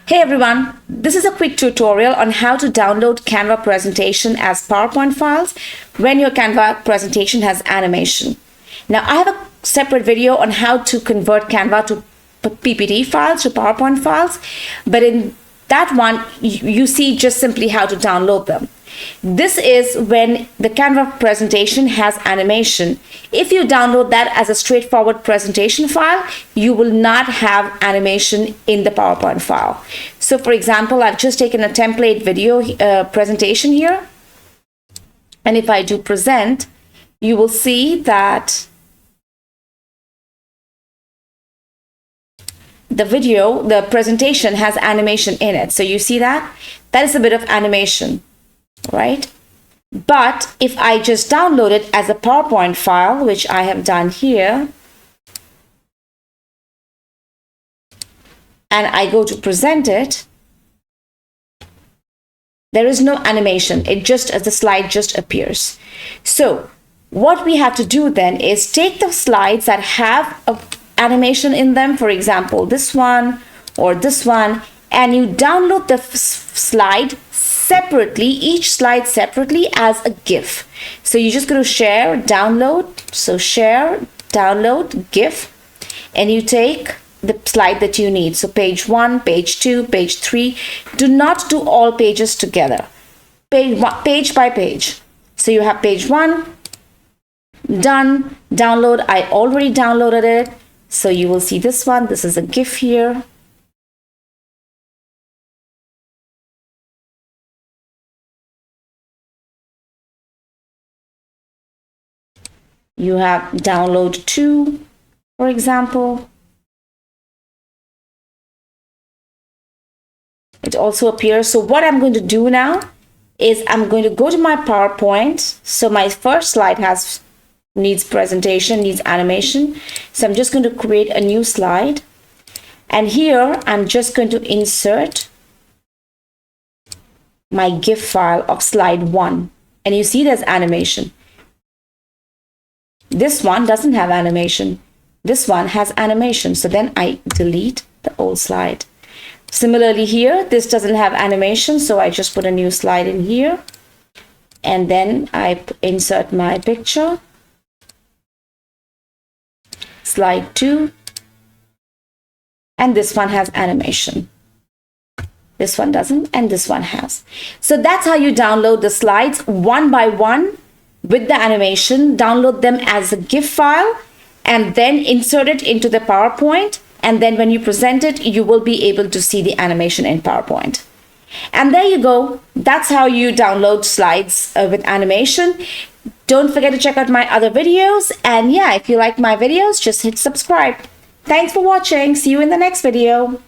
Hey everyone, this is a quick tutorial on how to download Canva presentation as PowerPoint files when your Canva presentation has animation. Now I have a separate video on how to convert Canva to PPT files to PowerPoint files, but in that one you see just simply how to download them. This is when the Canva presentation has animation. If you download that as a straightforward presentation file, you will not have animation in the PowerPoint file. So for example, I've just taken a template video presentation here. And if I do present, you will see that the presentation has animation in it. So you see that? That is a bit of animation, right? But if I just download it as a PowerPoint file, which I have done here, and I go to present it, there is no animation. It just, as the slide just appears. So what we have to do then is take the slides that have a animation in them, for example, this one or this one, and you download the slide separately, each slide separately as a GIF. So you're just going to share, download, so share, download, GIF, and you take the slide that you need. So page 1, page 2, page 3. Do not do all pages together. Page by page. So you have page 1, done, download. I already downloaded it. So you will see this one. This is a GIF here. You have download 2, for example. It also appears. So what I'm going to do now is I'm going to go to my PowerPoint. So my first slide needs presentation, needs animation. So I'm just going to create a new slide. And here I'm just going to insert my GIF file of slide 1. And you see there's animation. This one doesn't have animation. This one has animation. So then I delete the old slide. Similarly here, this doesn't have animation. So I just put a new slide in here. And then I insert my picture. Slide 2. And this one has animation. This one doesn't, and this one has. So that's how you download the slides one by one with the animation. Download them as a GIF file and then insert it into the PowerPoint. And then when you present it, you will be able to see the animation in PowerPoint. And there you go. That's how you download slides with animation. Don't forget to check out my other videos. And yeah, if you like my videos, just hit subscribe. Thanks for watching. See you in the next video.